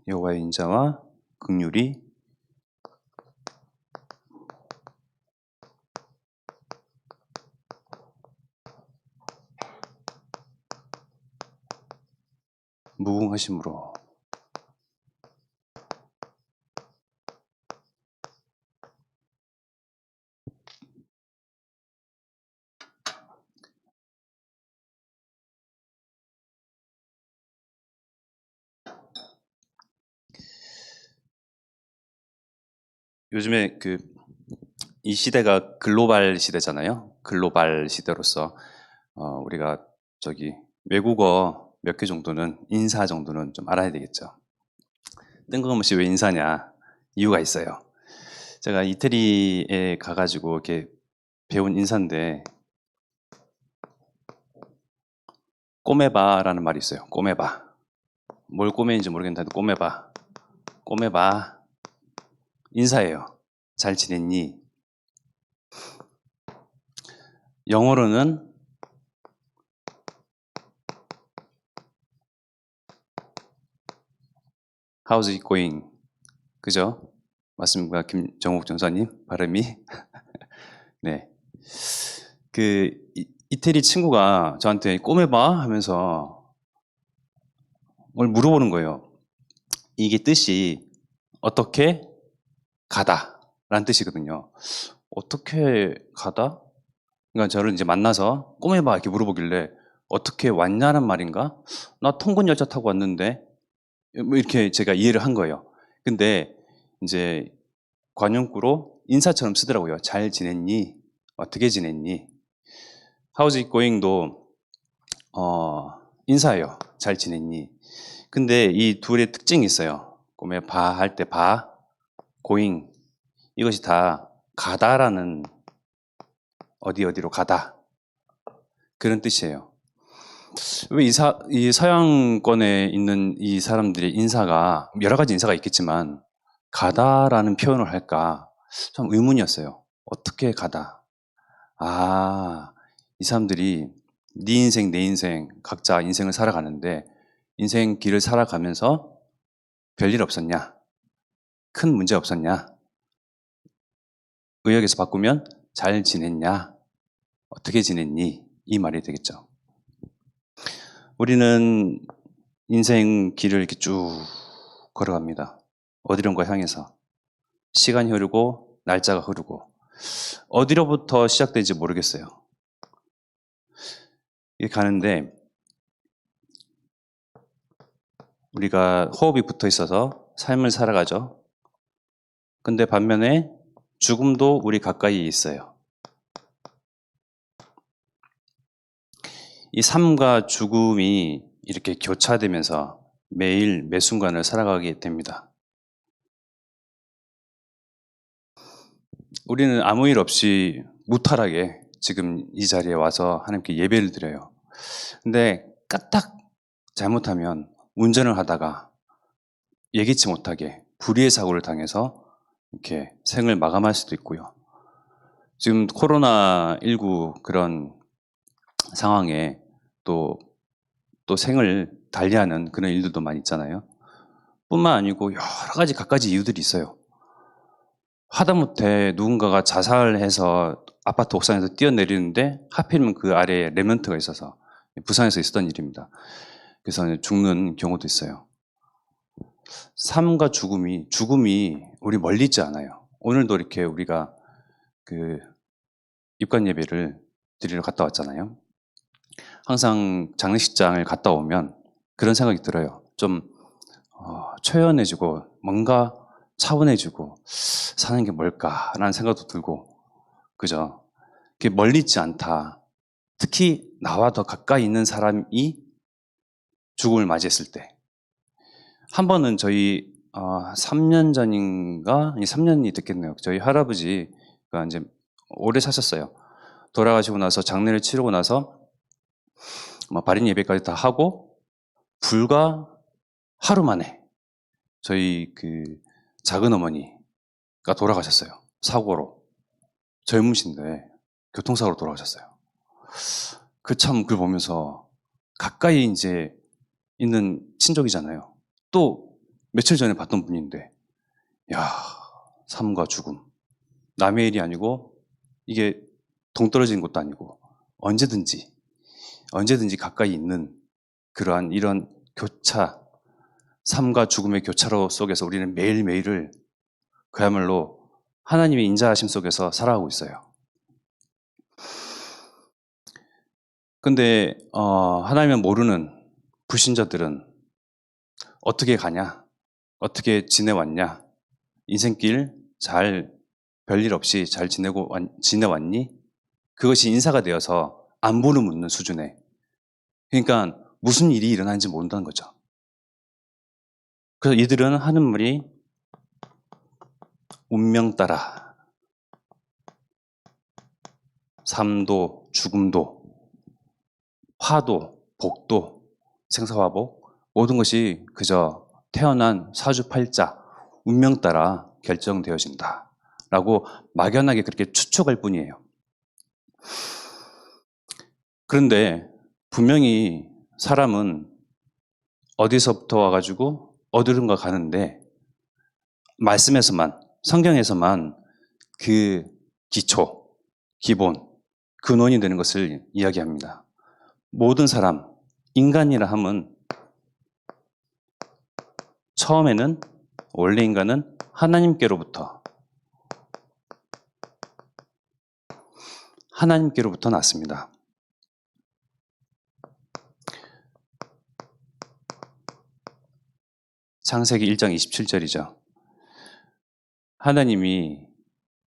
여호와의 인자와 긍휼이 무궁하심으로. 요즘에 이 시대가 글로벌 시대잖아요. 글로벌 시대로서 우리가 외국어 몇 개 정도는, 인사 정도는 좀 알아야 되겠죠. 뜬금없이 왜 인사냐? 이유가 있어요. 제가 이태리에 가가지고 이렇게 배운 인사인데, 꼬매바라는 말이 있어요. 꼬매바. 뭘 꼬매인지 모르겠는데 꼬매바. 꼬매바. 인사예요. 잘 지냈니? 영어로는 How's it going? 그죠? 맞습니까? 김정욱 전사님 발음이. 네. 이태리 친구가 저한테 꼬매봐 하면서 뭘 물어보는 거예요. 이게 뜻이 어떻게 가다 라는 뜻이거든요. 어떻게 가다? 그러니까 저를 이제 만나서 꼬매봐 이렇게 물어보길래 어떻게 왔냐는 말인가? 나 통근 열차 타고 왔는데 뭐 이렇게 제가 이해를 한 거예요. 근데 이제 관용구로 인사처럼 쓰더라고요. 잘 지냈니? 어떻게 지냈니? How's it going도 인사예요. 잘 지냈니? 근데 이 둘의 특징이 있어요. 꿈에 바 할 때 바, going 이것이 다 가다라는, 어디로 가다 그런 뜻이에요. 왜 이 서양권에 있는 이 사람들의 인사가 여러 가지 인사가 있겠지만 가다라는 표현을 할까 참 의문이었어요. 어떻게 가다? 이 사람들이 네 인생 내 인생 각자 인생을 살아가는데 인생 길을 살아가면서 별일 없었냐? 큰 문제 없었냐? 의역에서 바꾸면 잘 지냈냐? 어떻게 지냈니? 이 말이 되겠죠. 우리는 인생 길을 이렇게 쭉 걸어갑니다. 어디론가 향해서. 시간이 흐르고 날짜가 흐르고 어디로부터 시작된지 모르겠어요. 이렇게 가는데 우리가 호흡이 붙어 있어서 삶을 살아가죠. 근데 반면에 죽음도 우리 가까이에 있어요. 이 삶과 죽음이 이렇게 교차되면서 매일 매 순간을 살아가게 됩니다. 우리는 아무 일 없이 무탈하게 지금 이 자리에 와서 하나님께 예배를 드려요. 근데 까딱 잘못하면 운전을 하다가 예기치 못하게 불의의 사고를 당해서 이렇게 생을 마감할 수도 있고요. 지금 코로나19 그런 상황에 또 생을 달리하는 그런 일들도 많이 있잖아요. 뿐만 아니고 여러 가지 갖가지 이유들이 있어요. 하다못해 누군가가 자살해서 아파트 옥상에서 뛰어내리는데 하필이면 그 아래에 레멘트가 있어서, 부산에서 있었던 일입니다. 그래서 죽는 경우도 있어요. 삶과 죽음이 우리 멀리 있지 않아요. 오늘도 이렇게 우리가 입관 예배를 드리러 갔다 왔잖아요. 항상 장례식장을 갔다 오면 그런 생각이 들어요. 좀 초연해지고 뭔가 차분해지고 사는 게 뭘까라는 생각도 들고, 그죠? 그게 멀리 있지 않다. 특히 나와 더 가까이 있는 사람이 죽음을 맞이했을 때. 한 번은 저희 3년 전인가? 3년이 됐겠네요. 저희 할아버지가 이제 오래 사셨어요. 돌아가시고 나서 장례를 치르고 나서 발인 예배까지 다 하고 불과 하루 만에 저희 작은 어머니가 돌아가셨어요. 사고로. 젊으신데 교통사고로 돌아가셨어요. 그걸 보면서 가까이 이제 있는 친족이잖아요. 또 며칠 전에 봤던 분인데, 야, 삶과 죽음. 남의 일이 아니고, 이게 동떨어지는 것도 아니고, 언제든지 가까이 있는 그러한 이런 교차, 삶과 죽음의 교차로 속에서 우리는 매일매일을 그야말로 하나님의 인자하심 속에서 살아가고 있어요. 근데 하나님을 모르는 불신자들은 어떻게 가냐? 어떻게 지내왔냐? 인생길 잘 별일 없이 잘 지내왔니? 그것이 인사가 되어서 안부를 묻는 수준에. 그러니까 무슨 일이 일어나는지 모른다는 거죠. 그래서 이들은 하는 말이 운명 따라 삶도 죽음도 화도 복도 생사화복 모든 것이 그저 태어난 사주팔자 운명 따라 결정되어진다 라고 막연하게 그렇게 추측할 뿐이에요. 그런데 분명히 사람은 어디서부터 와가지고 어디론가 가는데 말씀에서만 성경에서만 그 기초, 기본, 근원이 되는 것을 이야기합니다. 모든 사람, 인간이라 함은 처음에는 원래 인간은 하나님께로부터 났습니다. 창세기 1장 27절이죠. 하나님이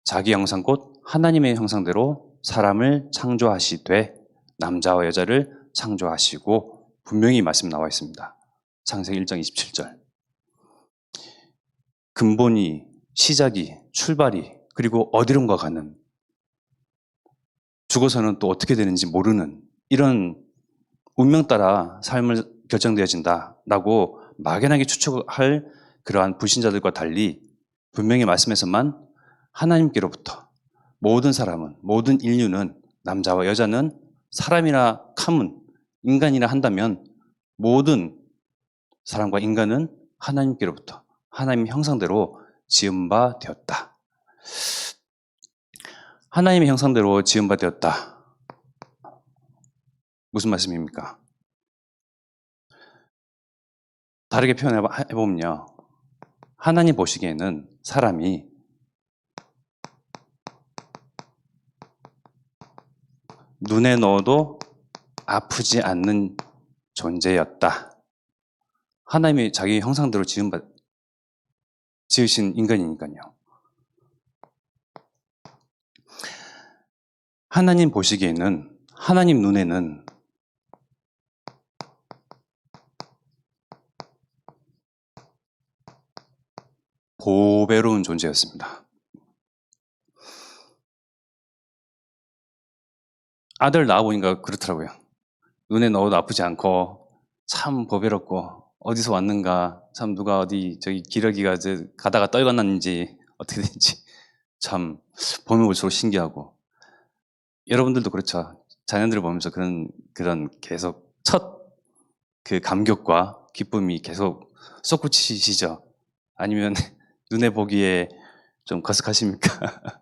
자기 형상 곧 하나님의 형상대로 사람을 창조하시되 남자와 여자를 창조하시고 분명히 말씀 나와 있습니다. 창세기 1장 27절. 근본이, 시작이, 출발이 그리고 어디론가 가는 죽어서는 또 어떻게 되는지 모르는 이런 운명 따라 삶을 결정되어진다라고 막연하게 추측할 그러한 불신자들과 달리 분명히 말씀에서만 하나님께로부터 모든 사람은, 모든 인류는 남자와 여자는 사람이라 함은 인간이라 한다면 모든 사람과 인간은 하나님께로부터 하나님의 형상대로 지은 바 되었다. 하나님의 형상대로 지은 바 되었다. 무슨 말씀입니까? 다르게 표현해보면요. 하나님 보시기에는 사람이 눈에 넣어도 아프지 않는 존재였다. 하나님이 자기 형상대로 지으신 인간이니까요. 하나님 보시기에는, 하나님 눈에는 보배로운 존재였습니다. 아들 낳아보니까 그렇더라고요. 눈에 넣어도 아프지 않고 참 보배롭고 어디서 왔는가, 참 누가 어디 저기 기러기가 가다가 떨궈놨는지 어떻게 된지 참 보면 볼수록 신기하고, 여러분들도 그렇죠. 자녀들을 보면서 그런 계속 첫 그 감격과 기쁨이 계속 솟구치시죠? 아니면 눈에 보기에 좀 거쓱하십니까?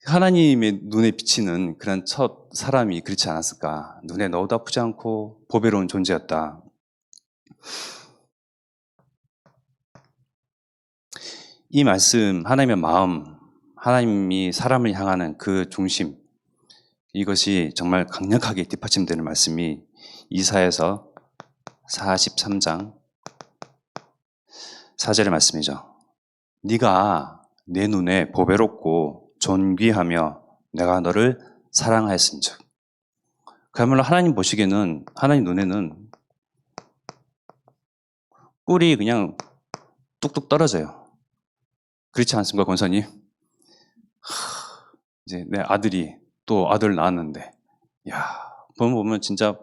하나님의 눈에 비치는 그런 첫 사람이 그렇지 않았을까? 눈에 넣어도 아프지 않고 보배로운 존재였다. 이 말씀, 하나님의 마음, 하나님이 사람을 향하는 그 중심, 이것이 정말 강력하게 뒷받침되는 말씀이 이사야서 43장 4절의 말씀이죠. 네가 내 눈에 보배롭고 존귀하며 내가 너를 사랑하였은즉. 그야말로 하나님 보시기에는, 하나님 눈에는 꿀이 그냥 뚝뚝 떨어져요. 그렇지 않습니까, 권사님? 이제 내 아들이 또 아들 낳았는데, 보면 진짜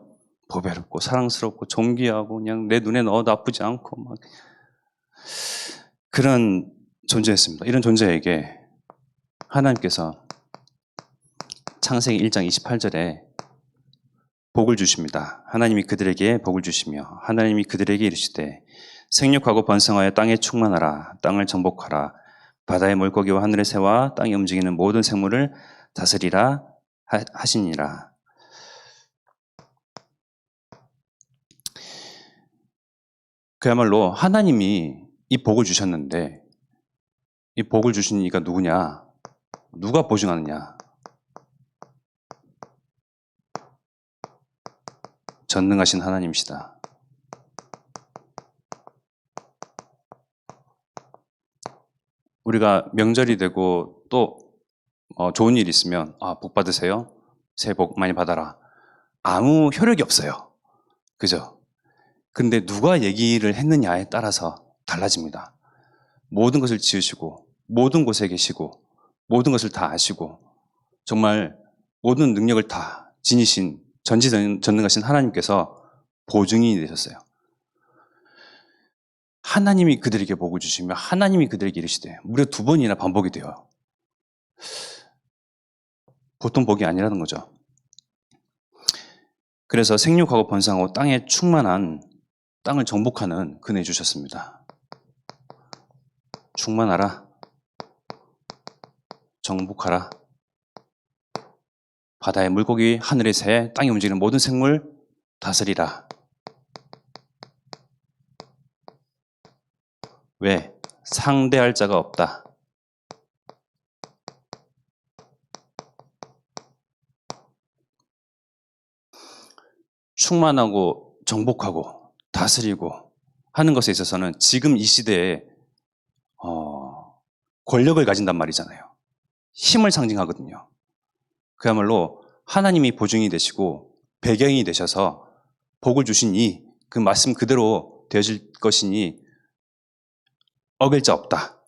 보배롭고 사랑스럽고 존귀하고 그냥 내 눈에 넣어도 아프지 않고 막 그런 존재였습니다. 이런 존재에게 하나님께서 창세기 1장 28절에 복을 주십니다. 하나님이 그들에게 복을 주시며 하나님이 그들에게 이르시되 생육하고 번성하여 땅에 충만하라. 땅을 정복하라. 바다의 물고기와 하늘의 새와 땅에 움직이는 모든 생물을 다스리라 하시니라. 그야말로 하나님이 이 복을 주셨는데 이 복을 주신 이가 누구냐? 누가 보증하느냐? 전능하신 하나님이시다. 우리가 명절이 되고 또 좋은 일 있으면 복 받으세요. 새해 복 많이 받아라. 아무 효력이 없어요. 그죠? 근데 누가 얘기를 했느냐에 따라서 달라집니다. 모든 것을 지으시고 모든 곳에 계시고 모든 것을 다 아시고 정말 모든 능력을 다 지니신 전지전능하신 하나님께서 보증인이 되셨어요. 하나님이 그들에게 복을 주시며 하나님이 그들에게 이르시되 무려 2번이나 반복이 돼요. 보통 복이 아니라는 거죠. 그래서 생육하고 번성하고 땅에 충만한 땅을 정복하는 은혜 주셨습니다. 충만하라. 정복하라. 바다의 물고기, 하늘의 새, 땅에 움직이는 모든 생물 다스리라. 왜? 상대할 자가 없다. 충만하고 정복하고 다스리고 하는 것에 있어서는 지금 이 시대에 권력을 가진단 말이잖아요. 힘을 상징하거든요. 그야말로 하나님이 보증이 되시고 배경이 되셔서 복을 주시니 그 말씀 그대로 되어질 것이니 어길 자 없다.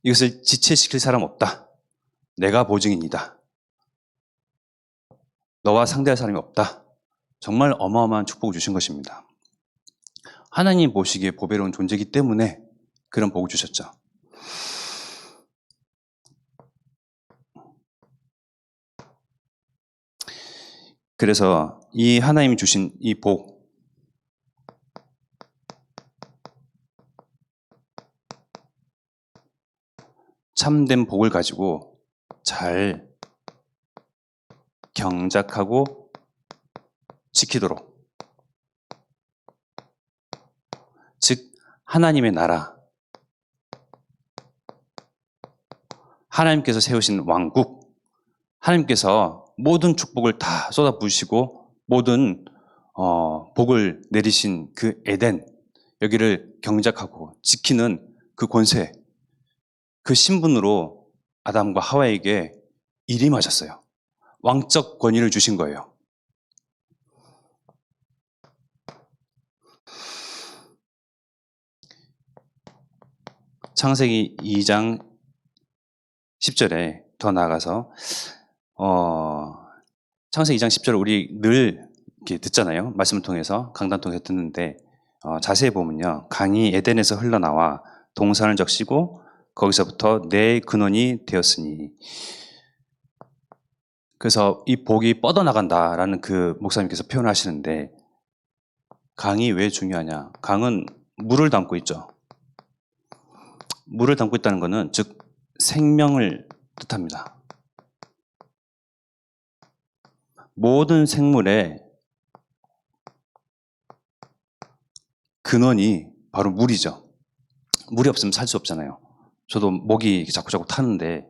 이것을 지체시킬 사람 없다. 내가 보증입니다. 너와 상대할 사람이 없다. 정말 어마어마한 축복을 주신 것입니다. 하나님 보시기에 보배로운 존재이기 때문에 그런 복을 주셨죠. 그래서 이 하나님이 주신 이 복, 참된 복을 가지고 잘 경작하고 지키도록, 즉 하나님의 나라, 하나님께서 세우신 왕국, 하나님께서 모든 축복을 다 쏟아부으시고 모든 복을 내리신 그 에덴, 여기를 경작하고 지키는 그 권세, 그 신분으로 아담과 하와에게 일임하셨어요. 왕적 권위를 주신 거예요. 창세기 2장 10절에 더 나아가서 창세기 2장 10절을 우리 늘 이렇게 듣잖아요. 말씀을 통해서 강단 통해서 듣는데 자세히 보면요. 강이 에덴에서 흘러나와 동산을 적시고 거기서부터 내 근원이 되었으니, 그래서 이 복이 뻗어나간다라는 그 목사님께서 표현을 하시는데, 강이 왜 중요하냐? 강은 물을 담고 있죠. 물을 담고 있다는 것은 즉 생명을 뜻합니다. 모든 생물의 근원이 바로 물이죠. 물이 없으면 살 수 없잖아요. 저도 목이 자꾸자꾸 타는데,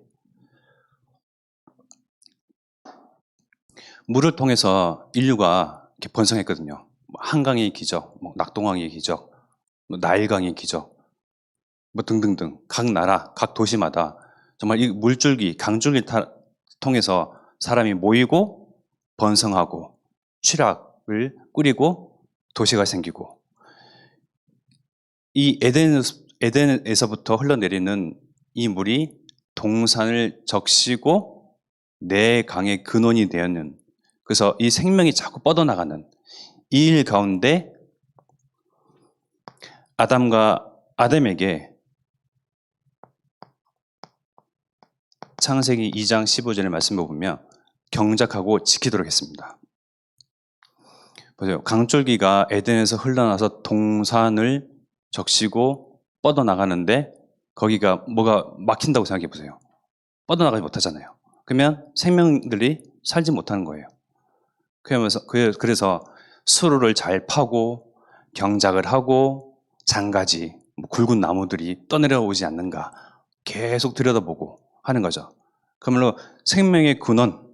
물을 통해서 인류가 이렇게 번성했거든요. 한강의 기적, 낙동강의 기적, 나일강의 기적, 등등등. 각 나라, 각 도시마다 정말 이 물줄기, 강줄기 통해서 사람이 모이고 번성하고 취락을 꾸리고 도시가 생기고, 이 에덴에서부터 흘러내리는 이 물이 동산을 적시고 내 강의 근원이 되었는, 그래서 이 생명이 자꾸 뻗어나가는 이 일 가운데 아담에게 창세기 2장 15절의 말씀을 보면 경작하고 지키도록 했습니다. 보세요. 강줄기가 에덴에서 흘러나서 동산을 적시고 뻗어나가는데 거기가 뭐가 막힌다고 생각해 보세요. 뻗어나가지 못하잖아요. 그러면 생명들이 살지 못하는 거예요. 그래서 수로를 잘 파고 경작을 하고 장가지, 굵은 나무들이 떠내려오지 않는가 계속 들여다보고 하는 거죠. 그러므로 생명의 근원,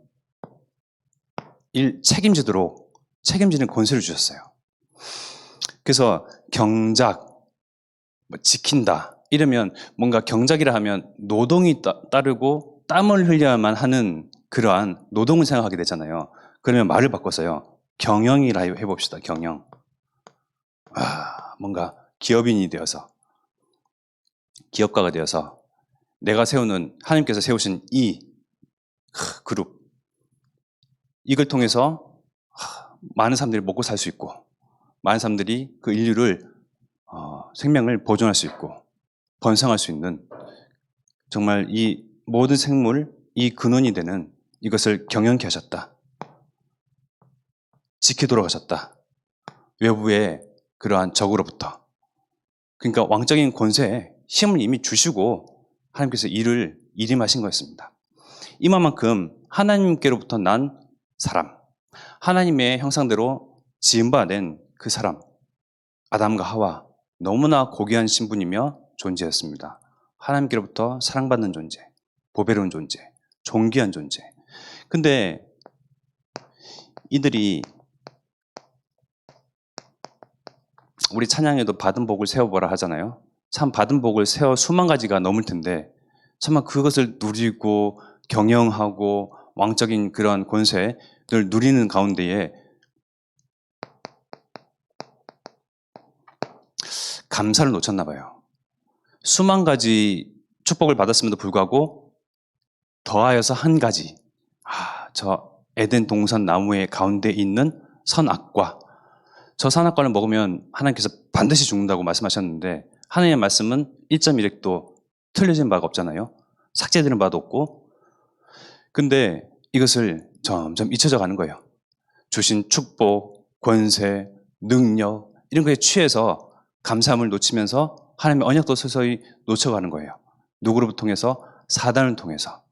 책임지도록 책임지는 권세를 주셨어요. 그래서 경작, 지킨다 이러면 뭔가 경작이라 하면 노동이 따르고 땀을 흘려야만 하는 그러한 노동을 생각하게 되잖아요. 그러면 말을 바꿔서요. 경영이라 해봅시다. 경영. 뭔가 기업인이 되어서 기업가가 되어서 내가 세우는 하나님께서 세우신 이 그룹 이걸 통해서 많은 사람들이 먹고 살 수 있고 많은 사람들이 그 인류를 생명을 보존할 수 있고 번성할 수 있는 정말 이 모든 생물 이 근원이 되는 이것을 경영케 하셨다. 지키도록 하셨다. 외부의 그러한 적으로부터. 그러니까 왕적인 권세에 힘을 이미 주시고 하나님께서 일을 일임하신 거였습니다. 이만큼 하나님께로부터 난 사람, 하나님의 형상대로 지음받은 그 사람, 아담과 하와 너무나 고귀한 신분이며 존재였습니다. 하나님께로부터 사랑받는 존재, 보배로운 존재, 존귀한 존재. 근데 이들이 우리 찬양에도 받은 복을 세워보라 하잖아요. 참 받은 복을 세워 수만 가지가 넘을 텐데 참만 그것을 누리고 경영하고 왕적인 그런 권세를 누리는 가운데에 감사를 놓쳤나 봐요. 수만 가지 축복을 받았음에도 불구하고 더하여서 한 가지, 저 에덴 동산 나무의 가운데 있는 선악과, 저 선악과를 먹으면 하나님께서 반드시 죽는다고 말씀하셨는데 하나님의 말씀은 1.1핵도 틀려진 바가 없잖아요. 삭제되는 바도 없고. 근데 이것을 점점 잊혀져 가는 거예요. 주신 축복, 권세, 능력 이런 거에 취해서 감사함을 놓치면서 하나님의 언약도 서서히 놓쳐가는 거예요. 누구를 통해서? 사단을 통해서.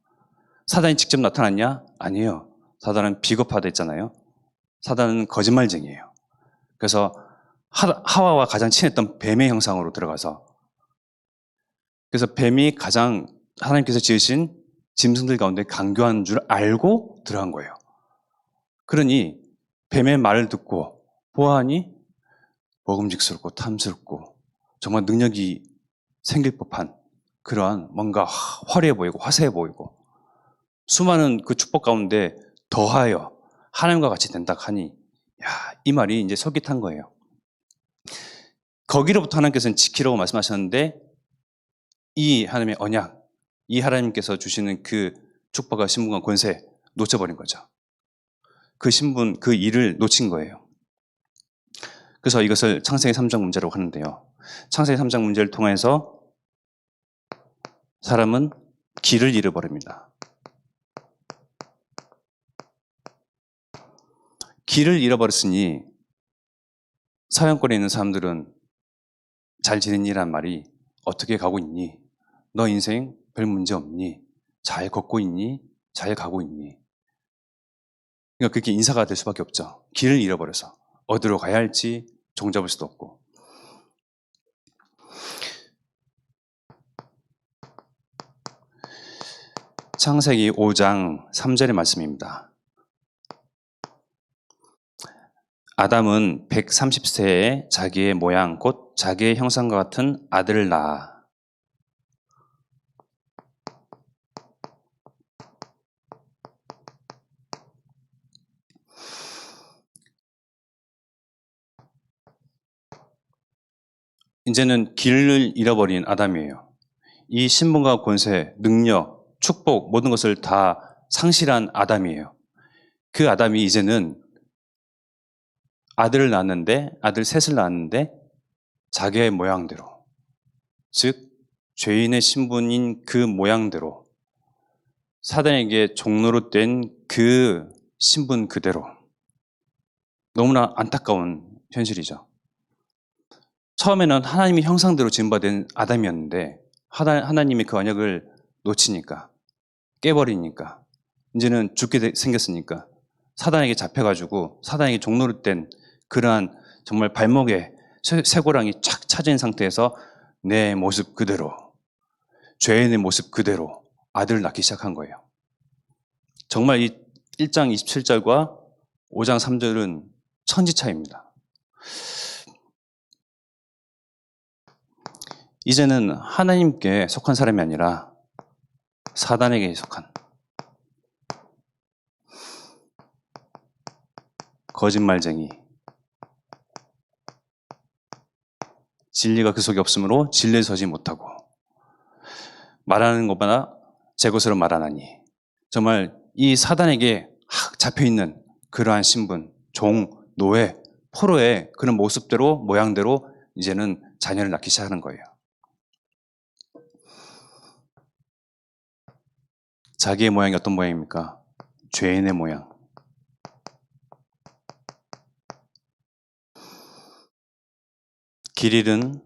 사단이 직접 나타났냐? 아니에요. 사단은 비겁하다 했잖아요. 사단은 거짓말쟁이에요. 그래서 하와와 가장 친했던 뱀의 형상으로 들어가서 그래서 뱀이 가장 하나님께서 지으신 짐승들 가운데 강교한 줄 알고 들어간 거예요. 그러니 뱀의 말을 듣고 보아하니 먹음직스럽고 탐스럽고 정말 능력이 생길 법한 그러한 뭔가 화려해 보이고 화사해 보이고 수많은 그 축복 가운데 더하여 하나님과 같이 된다 하니 이 말이 이제 솔깃한 거예요. 거기로부터 하나님께서는 지키라고 말씀하셨는데 이 하나님의 언약, 이 하나님께서 주시는 그 축복과 신분과 권세 놓쳐버린 거죠. 그 신분, 그 일을 놓친 거예요. 그래서 이것을 창세기 3장 문제라고 하는데요. 창세기 3장 문제를 통해서 사람은 길을 잃어버립니다. 길을 잃어버렸으니 서양권에 있는 사람들은 잘 지내니란 말이 어떻게 가고 있니? 너 인생 별 문제 없니? 잘 걷고 있니? 잘 가고 있니? 그러니까 그렇게 인사가 될 수밖에 없죠. 길을 잃어버려서 어디로 가야 할지 종잡을 수도 없고. 창세기 5장 3절의 말씀입니다. 아담은 130세에 자기의 모양 곧 자기의 형상과 같은 아들을 낳아. 이제는 길을 잃어버린 아담이에요. 이 신분과 권세, 능력, 축복 모든 것을 다 상실한 아담이에요. 그 아담이 이제는 아들을 낳았는데 아들 셋을 낳았는데 자기의 모양대로 즉 죄인의 신분인 그 모양대로 사단에게 종로로 된 그 신분 그대로 너무나 안타까운 현실이죠. 처음에는 하나님의 형상대로 지음받은 아담이었는데 하나님이 그 언약을 놓치니까, 깨버리니까, 이제는 죽게 생겼으니까 사단에게 잡혀가지고 사단에게 종노릇된 그러한 정말 발목에 쇠고랑이 착 차진 상태에서 내 모습 그대로, 죄인의 모습 그대로 아들을 낳기 시작한 거예요. 정말 이 1장 27절과 5장 3절은 천지차이입니다. 이제는 하나님께 속한 사람이 아니라 사단에게 속한 거짓말쟁이, 진리가 그 속에 없으므로 진리에 서지 못하고 말하는 것보다 제 것으로 말하나니, 정말 이 사단에게 잡혀있는 그러한 신분, 종, 노예, 포로의 그런 모습대로, 모양대로 이제는 자녀를 낳기 시작하는 거예요. 자기의 모양이 어떤 모양입니까? 죄인의 모양. 길 잃은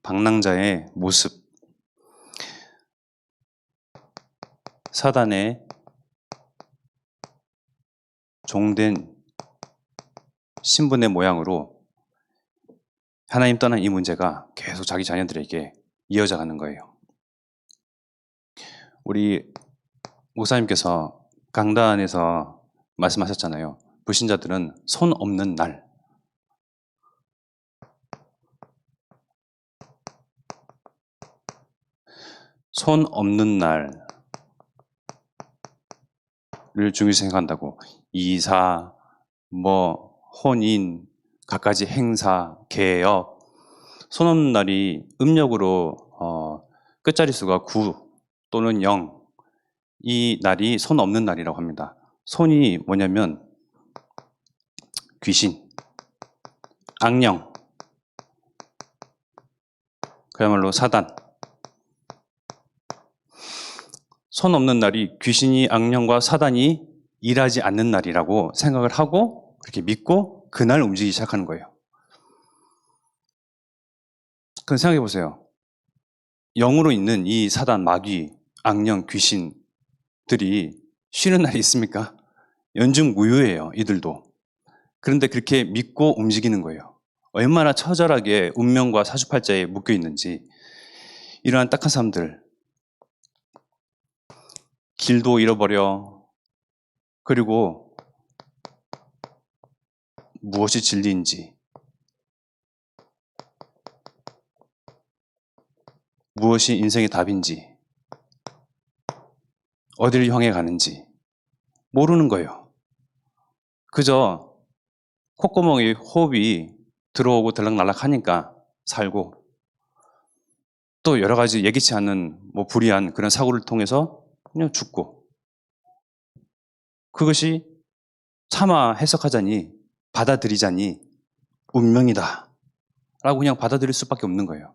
방랑자의 모습, 사단의 종된 신분의 모양으로 하나님 떠난 이 문제가 계속 자기 자녀들에게 이어져 가는 거예요. 우리 목사님께서 강단에서 말씀하셨잖아요. 불신자들은 손 없는 날. 손 없는 날을 중요시 생각한다고. 이사, 혼인, 갖가지 행사, 개업. 손 없는 날이 음력으로 끝자리수가 9 또는 0. 이 날이 손 없는 날이라고 합니다. 손이 뭐냐면 귀신, 악령, 그야말로 사단. 손 없는 날이 귀신이, 악령과 사단이 일하지 않는 날이라고 생각을 하고 그렇게 믿고 그날 움직이기 시작하는 거예요. 그럼 생각해 보세요. 영으로 있는 이 사단, 마귀, 악령, 귀신들이 쉬는 날이 있습니까? 연중무휴예요, 이들도. 그런데 그렇게 믿고 움직이는 거예요. 얼마나 처절하게 운명과 사주팔자에 묶여 있는지. 이러한 딱한 사람들, 길도 잃어버려. 그리고 무엇이 진리인지, 무엇이 인생의 답인지, 어디를 향해 가는지 모르는 거예요. 그저 콧구멍에 호흡이 들어오고 들락날락 하니까 살고, 또 여러 가지 예기치 않은 불이한 그런 사고를 통해서 그냥 죽고, 그것이 차마 해석하자니, 받아들이자니 운명이다 라고 그냥 받아들일 수밖에 없는 거예요.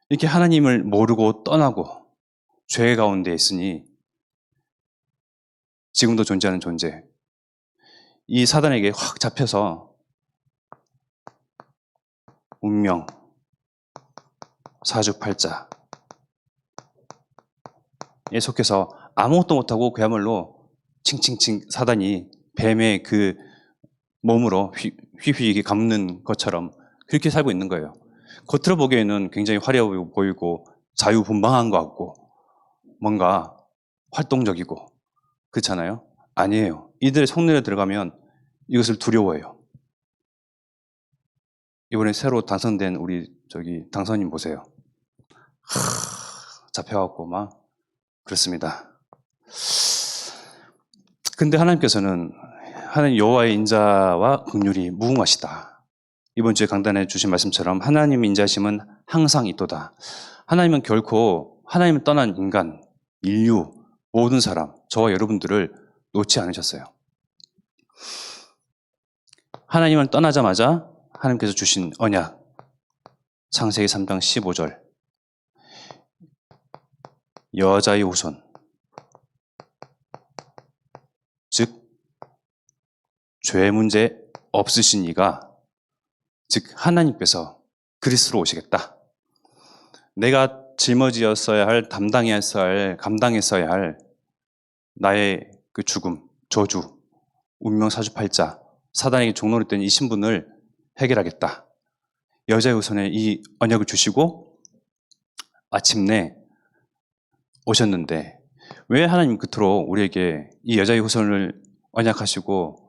이렇게 하나님을 모르고 떠나고 죄 가운데 있으니 지금도 존재하는 존재, 이 사단에게 확 잡혀서 운명, 사주팔자에 속해서 아무것도 못하고 그야말로 칭칭칭 사단이 뱀의 그 몸으로 휘휘 감는 것처럼 그렇게 살고 있는 거예요. 겉으로 보기에는 굉장히 화려해 보이고 자유분방한 것 같고 뭔가 활동적이고 그렇잖아요? 아니에요. 이들의 속내에 들어가면 이것을 두려워해요. 이번에 새로 당선된 우리 당선인 보세요. 잡혀갖고 막 그렇습니다. 근데 하나님께서는 하나님 여호와의 인자와 긍휼이 무궁하시다. 이번 주에 강단해 주신 말씀처럼 하나님의 인자심은 항상 있도다. 하나님은 결코 하나님을 떠난 인간, 인류, 모든 사람, 저와 여러분들을 놓지 않으셨어요. 하나님을 떠나자마자 하나님께서 주신 언약, 창세기 3장 15절. 여자의 후손, 즉 죄 문제 없으신 이가, 즉 하나님께서 그리스도로 오시겠다. 내가 짊어지었어야 할, 감당했어야 할 나의 그 죽음, 저주, 운명 사주팔자, 사단에게 종로로 된 이 신분을 해결하겠다. 여자의 후손에 이 언약을 주시고 마침내 오셨는데, 왜 하나님 그토록 우리에게 이 여자의 후손을 언약하시고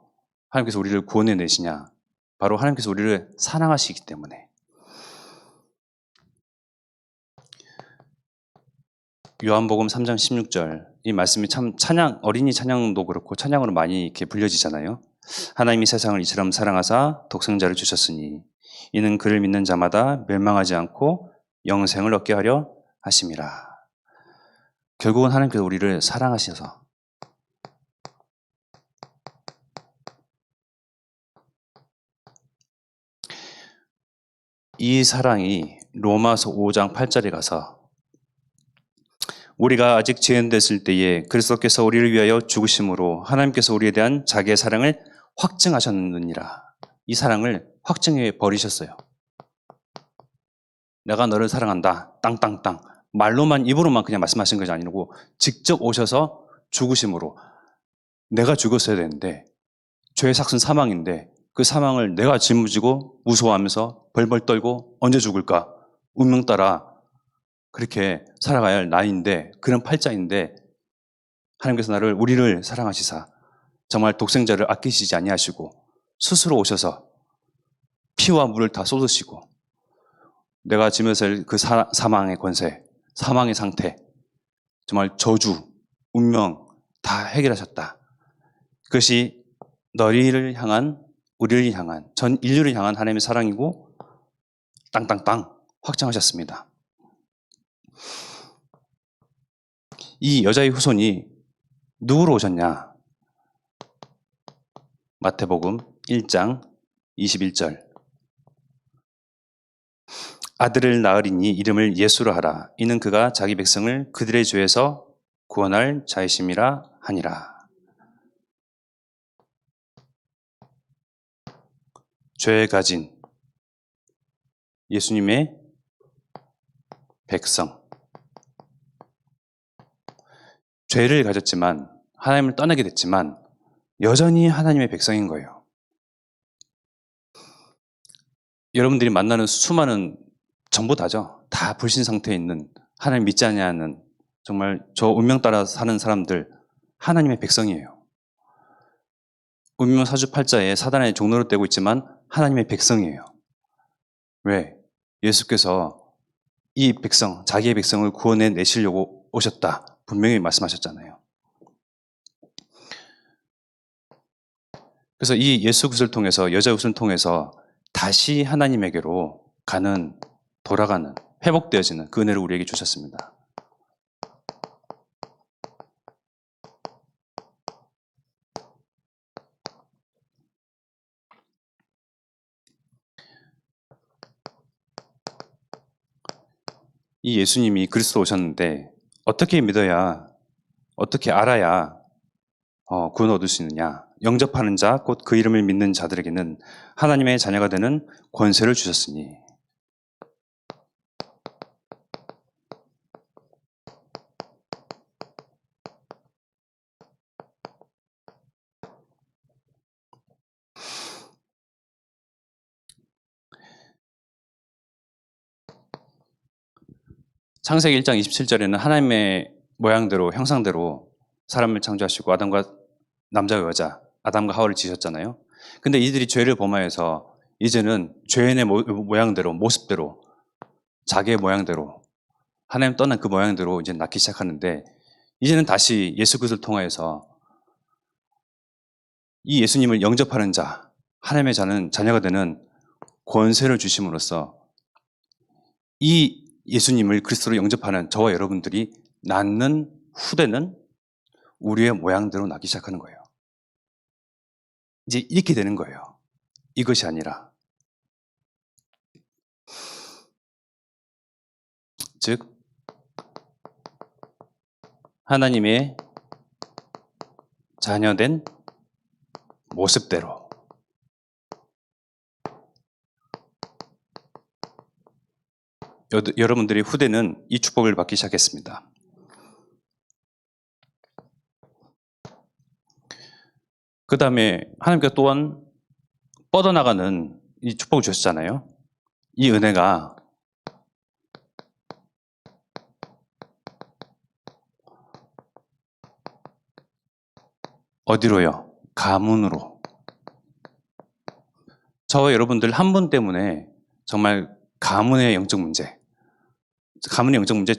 하나님께서 우리를 구원해 내시냐? 바로 하나님께서 우리를 사랑하시기 때문에. 요한복음 3장 16절, 이 말씀이 참 찬양, 어린이 찬양도 그렇고 찬양으로 많이 이렇게 불려지잖아요. 하나님이 세상을 이처럼 사랑하사 독생자를 주셨으니 이는 그를 믿는 자마다 멸망하지 않고 영생을 얻게 하려 하심이라. 결국은 하나님께서 우리를 사랑하셔서 이 사랑이 로마서 5장 8절에 가서 우리가 아직 죄인 됐을 때에 그리스도께서 우리를 위하여 죽으심으로 하나님께서 우리에 대한 자기의 사랑을 확증하셨느니라. 이 사랑을 확증해 버리셨어요. 내가 너를 사랑한다. 땅땅땅. 말로만, 입으로만 그냥 말씀하신 것이 아니고 직접 오셔서 죽으심으로, 내가 죽었어야 되는데 죄의 삭은 사망인데 그 사망을 내가 짊어지고 무서워하면서 벌벌 떨고 언제 죽을까? 운명 따라 그렇게 살아가야 할 나이인데, 그런 팔자인데 하나님께서 우리를 사랑하시사 정말 독생자를 아끼시지 아니하시고 스스로 오셔서 피와 물을 다 쏟으시고 내가 지면서 그 사망의 권세, 사망의 상태, 정말 저주, 운명 다 해결하셨다. 그것이 너희를 향한, 우리를 향한, 전 인류를 향한 하나님의 사랑이고 땅땅땅 확정하셨습니다. 이 여자의 후손이 누구로 오셨냐? 마태복음 1장 21절. 아들을 낳으리니 이름을 예수로 하라. 이는 그가 자기 백성을 그들의 죄에서 구원할 자이심이라 하니라. 죄 가진 예수님의 백성. 죄를 가졌지만, 하나님을 떠나게 됐지만 여전히 하나님의 백성인 거예요. 여러분들이 만나는 수많은, 전부 다죠. 다 불신 상태에 있는, 하나님 믿지 않냐는 정말 저 운명 따라 사는 사람들, 하나님의 백성이에요. 운명 사주팔자에 사단의 종로를 떼고 있지만 하나님의 백성이에요. 왜? 예수께서 이 백성, 자기의 백성을 구원해 내시려고 오셨다. 분명히 말씀하셨잖아요. 그래서 이 예수 그리스도를 통해서, 여자 그리스도를 통해서 다시 하나님에게로 가는, 돌아가는, 회복되어지는 그 은혜를 우리에게 주셨습니다. 이 예수님이 그리스도 오셨는데 어떻게 믿어야, 어떻게 알아야 구원 얻을 수 있느냐? 영접하는 자, 곧 그 이름을 믿는 자들에게는 하나님의 자녀가 되는 권세를 주셨으니. 창세기 1장 27절에는 하나님의 모양대로, 형상대로 사람을 창조하시고 아담과 남자와 여자, 아담과 하와를 지으셨잖아요. 근데 이들이 죄를 범하여서 이제는 죄인의 모양대로, 모습대로, 자기의 모양대로, 하나님 떠난 그 모양대로 이제 낳기 시작하는데, 이제는 다시 예수 그리스도를 통하여서 이 예수님을 영접하는 자, 하나님의 자녀가 되는 권세를 주심으로써 이 예수님을 그리스도로 영접하는 저와 여러분들이 낳는 후대는 우리의 모양대로 낳기 시작하는 거예요. 이제 이렇게 되는 거예요. 이것이 아니라, 즉 하나님의 자녀된 모습대로. 여러분들이 후대는 이 축복을 받기 시작했습니다. 그 다음에 하나님께서 또한 뻗어나가는 이 축복을 주셨잖아요. 이 은혜가 어디로요? 가문으로. 저와 여러분들 한 분 때문에 정말 가문의 영적 문제,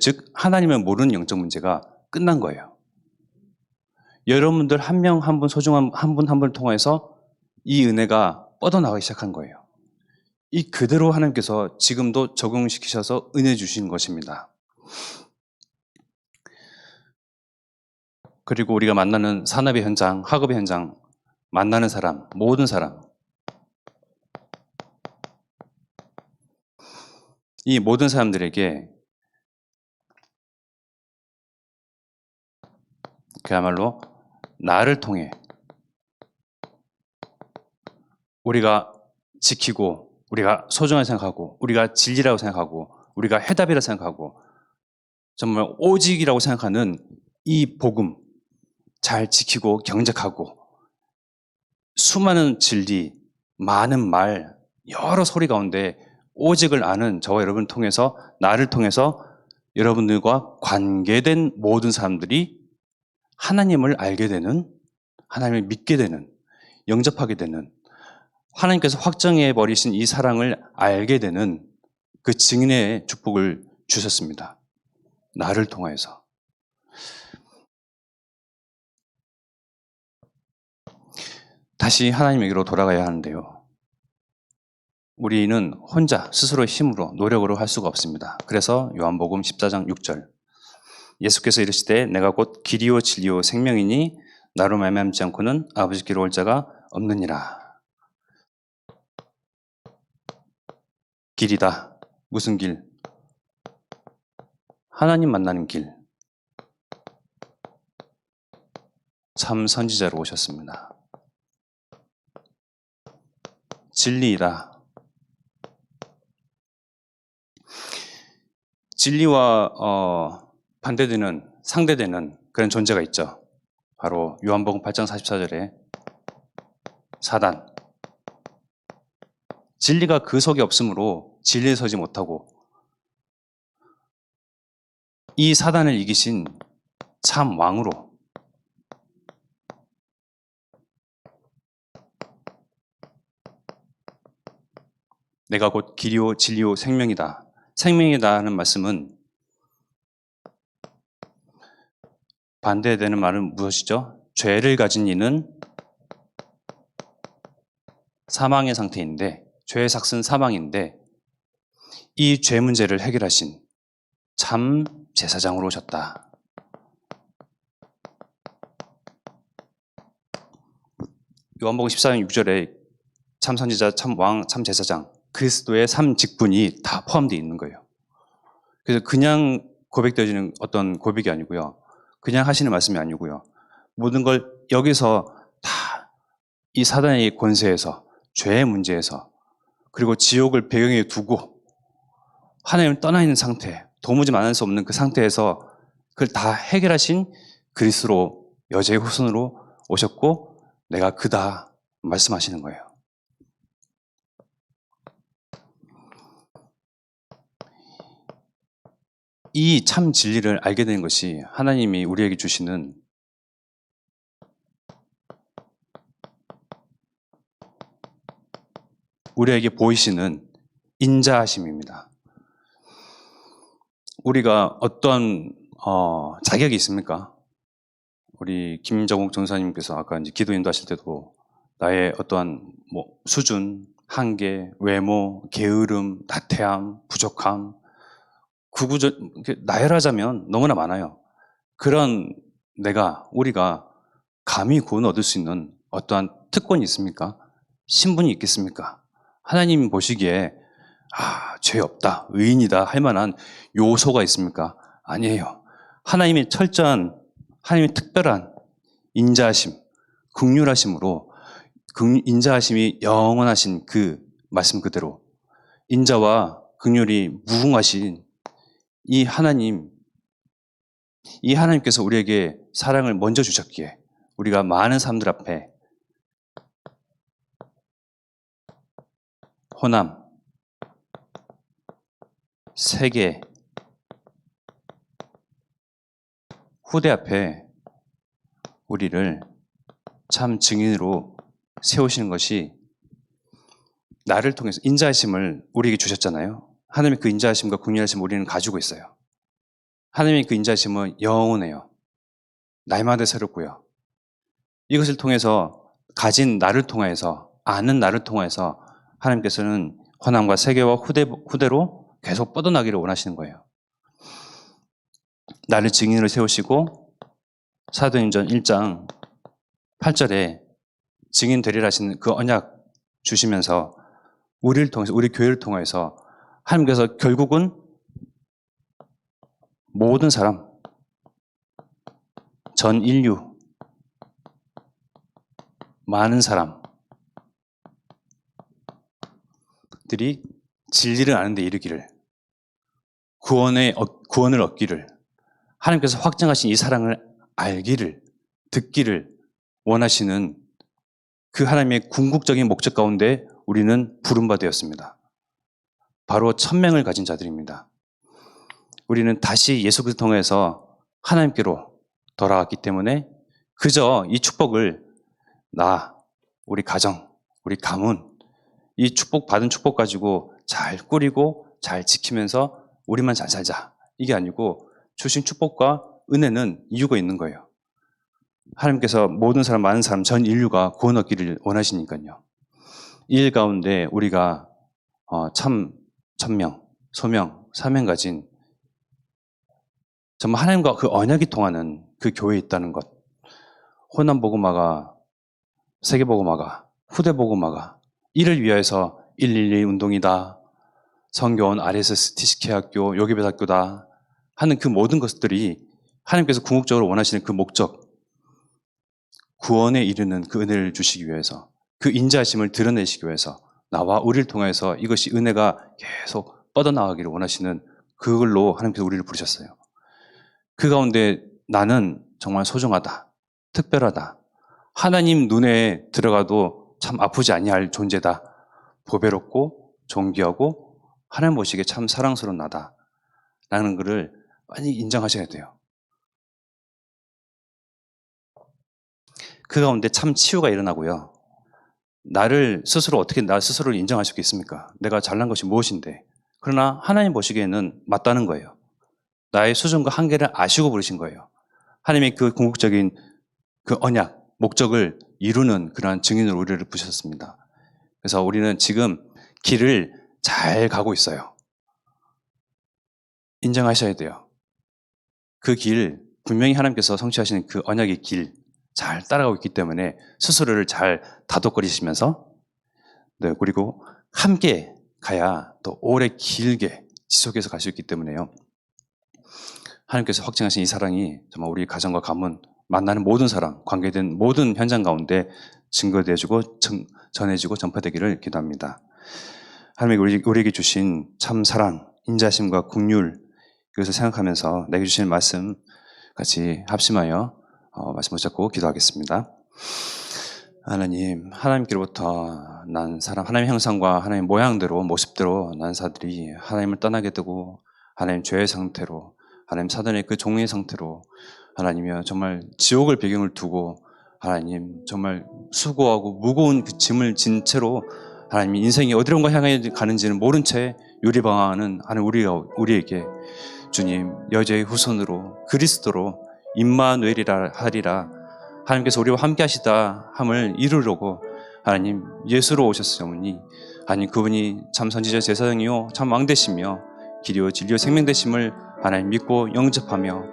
즉 하나님을 모르는 영적 문제가 끝난 거예요. 여러분들 한 명 한 분 소중한 한 분 한 분을 통해서 이 은혜가 뻗어나가기 시작한 거예요. 이 그대로 하나님께서 지금도 적용시키셔서 은혜 주신 것입니다. 그리고 우리가 만나는 산업의 현장, 학업의 현장, 만나는 사람, 모든 사람, 이 모든 사람들에게 그야말로 나를 통해 우리가 지키고, 우리가 소중하게 생각하고, 우리가 진리라고 생각하고, 우리가 해답이라고 생각하고, 정말 오직이라고 생각하는 이 복음 잘 지키고 경작하고, 수많은 진리, 많은 말, 여러 소리 가운데 오직을 아는 저와 여러분을 통해서, 나를 통해서 여러분들과 관계된 모든 사람들이 하나님을 알게 되는, 하나님을 믿게 되는, 영접하게 되는, 하나님께서 확정해 버리신 이 사랑을 알게 되는 그 증인의 축복을 주셨습니다. 나를 통해서. 다시 하나님에게로 돌아가야 하는데요. 우리는 혼자 스스로의 힘으로 노력으로 할 수가 없습니다. 그래서 요한복음 14장 6절 예수께서 이르시되 내가 곧 길이요 진리요 생명이니 나로 말미암지 않고는 아버지께로 올 자가 없느니라. 길이다. 무슨 길? 하나님 만나는 길. 참 선지자로 오셨습니다. 진리이다. 진리와 반대되는, 상대되는 그런 존재가 있죠. 바로 요한복음 8장 44절에 사단. 진리가 그 속에 없으므로 진리에 서지 못하고 이 사단을 이기신 참 왕으로 내가 곧 길이요 진리요 생명이다. 생명이다 하는 말씀은 반대되는 말은 무엇이죠? 죄를 가진 이는 사망의 상태인데, 죄의 삭은 사망인데 이 죄 문제를 해결하신 참 제사장으로 오셨다. 요한복음 14장 6절에 참 선지자, 참 왕, 참 제사장, 그리스도의 3직분이 다 포함되어 있는 거예요. 그래서 그냥 고백되어지는 어떤 고백이 아니고요. 그냥 하시는 말씀이 아니고요. 모든 걸 여기서 다 이 사단의 권세에서, 죄의 문제에서, 그리고 지옥을 배경에 두고 하나님을 떠나 있는 상태, 도무지 만날 수 없는 그 상태에서 그걸 다 해결하신 그리스도로 여자의 후손으로 오셨고 내가 그다 말씀하시는 거예요. 이 참 진리를 알게 되는 것이 하나님이 우리에게 주시는 우리에게 보이시는 인자하심입니다. 우리가 어떤 자격이 있습니까? 우리 김정욱 전사님께서 아까 이제 기도 인도하실 때도 나의 어떠한 수준, 한계, 외모, 게으름, 나태함, 부족함, 나열하자면 너무나 많아요. 그런 우리가 감히 구원 얻을 수 있는 어떠한 특권이 있습니까? 신분이 있겠습니까? 하나님 보시기에 죄 없다, 의인이다 할 만한 요소가 있습니까? 아니에요. 하나님의 철저한 하나님의 특별한 인자하심, 긍휼하심으로 인자하심이 영원하신 그 말씀 그대로 인자와 긍휼이 무궁하신 이 하나님께서 우리에게 사랑을 먼저 주셨기에 우리가 많은 사람들 앞에 호남, 세계, 후대 앞에 우리를 참 증인으로 세우시는 것이 나를 통해서 인자하심을 우리에게 주셨잖아요. 하나님의 그 인자하심과 긍휼하심을 우리는 가지고 있어요. 하나님의 그 인자하심은 영원해요. 날마다 새롭고요. 이것을 통해서 가진 나를 통해서 아는 나를 통해서 하나님께서는 호남과 세계와 후대로 계속 뻗어나기를 원하시는 거예요. 나를 증인으로 세우시고 사도행전 1장 8절에 증인 되리라 하시는 그 언약 주시면서 우리를 통해서 우리 교회를 통해서 하나님께서 결국은 모든 사람 전 인류 많은 사람들이 진리를 아는 데 이르기를 구원을 얻기를 하나님께서 확정하신 이 사랑을 알기를 듣기를 원하시는 그 하나님의 궁극적인 목적 가운데 우리는 부름바 되었습니다. 바로 천명을 가진 자들입니다. 우리는 다시 예수 그리스도 통해서 하나님께로 돌아왔기 때문에 그저 이 축복을 우리 가정, 우리 가문 이 받은 축복 가지고 잘 꾸리고 잘 지키면서 우리만 잘 살자. 이게 아니고 주신 축복과 은혜는 이유가 있는 거예요. 하나님께서 모든 사람, 많은 사람, 전 인류가 구원 얻기를 원하시니까요. 이 일 가운데 우리가 참 천명, 소명, 사명 가진 정말 하나님과 그 언약이 통하는 그 교회에 있다는 것. 호남복음화가, 세계복음화가, 후대복음화가 이를 위해서 112 운동이다. 성교원 RSS TCK학교, 요기배학교다 하는 그 모든 것들이 하나님께서 궁극적으로 원하시는 그 목적, 구원에 이르는 그 은혜를 주시기 위해서, 그 인자하심을 드러내시기 위해서 나와 우리를 통해서 이것이 은혜가 계속 뻗어나가기를 원하시는 그걸로 하나님께서 우리를 부르셨어요. 그 가운데 나는 정말 소중하다, 특별하다, 하나님 눈에 들어가도 참 아프지 아니할 존재다, 보배롭고 존귀하고 하나님 보시기에 참 사랑스러운 나다 라는 것을 많이 인정하셔야 돼요. 그 가운데 참 치유가 일어나고요. 나를 스스로 어떻게 나 스스로를 인정할 수 있겠습니까? 내가 잘난 것이 무엇인데. 그러나 하나님 보시기에는 맞다는 거예요. 나의 수준과 한계를 아시고 부르신 거예요. 하나님의 그 궁극적인 그 언약, 목적을 이루는 그러한 증인으로 우리를 부르셨습니다. 그래서 우리는 지금 길을 잘 가고 있어요. 인정하셔야 돼요. 그 길, 분명히 하나님께서 성취하시는 그 언약의 길, 잘 따라가고 있기 때문에 스스로를 잘 다독거리시면서 그리고 함께 가야 또 오래 길게 지속해서 갈 수 있기 때문에요. 하나님께서 확증하신 이 사랑이 정말 우리 가정과 가문, 만나는 모든 사람, 관계된 모든 현장 가운데 증거되어지고 전해지고 전파되기를 기도합니다. 하나님이 우리에게 주신 참 사랑, 인자심과 긍휼 이것을 생각하면서 내게 주신 말씀 같이 합심하여 말씀 붙잡고 기도하겠습니다. 하나님, 하나님께로부터 난 사람, 하나님의 형상과 하나님의 모양대로, 모습대로 난 사들이 하나님을 떠나게 되고 하나님 죄의 상태로, 하나님 사단의 그 종의 상태로 하나님이여 정말 지옥을 배경을 두고 하나님 정말 수고하고 무거운 그 짐을 진 채로 하나님 인생이 어디론가 향해 가는지는 모른 채 유리방황하는 하나님 우리에게 주님 여자의 후손으로 그리스도로 임마누엘이라 하리라 하나님께서 우리와 함께 하시다 함을 이루려고 하나님 예수로 오셨사오니 하나님 그분이 참 선지자 제사장이요 참 왕되시며 길이요 진리요 생명 되심을 하나님 믿고 영접하며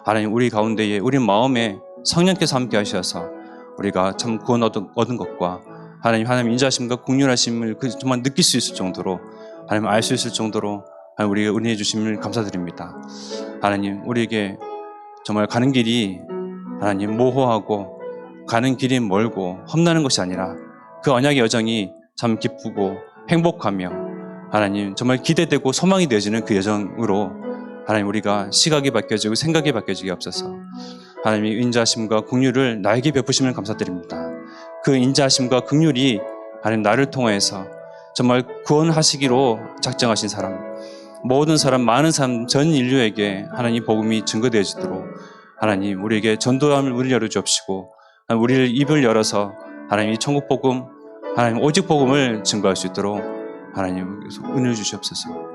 하나님 우리 가운데에 우리 마음에 성령께서 함께 하셔서 우리가 참 구원 얻은 것과 하나님 인자하심과 긍휼하심을 정말 느낄 수 있을 정도로 하나님 알 수 있을 정도로 하나님 우리에게 은혜해 주심을 감사드립니다. 하나님 우리에게 정말 가는 길이 하나님 모호하고 가는 길이 멀고 험나는 것이 아니라 그 언약의 여정이 참 기쁘고 행복하며 하나님 정말 기대되고 소망이 되어지는 그 여정으로 하나님 우리가 시각이 바뀌어지고 생각이 바뀌어지게 없어서 하나님의 인자하심과 긍휼을 나에게 베푸시면 감사드립니다. 그 인자하심과 긍휼이 하나님 나를 통해서 정말 구원하시기로 작정하신 사람, 모든 사람, 많은 사람, 전 인류에게 하나님 복음이 증거되어지도록 하나님 우리에게 전도함을 문을 열어주옵시고 우리를 입을 열어서 하나님 이 천국 복음, 하나님 오직 복음을 증거할 수 있도록 하나님 은혜 주시옵소서.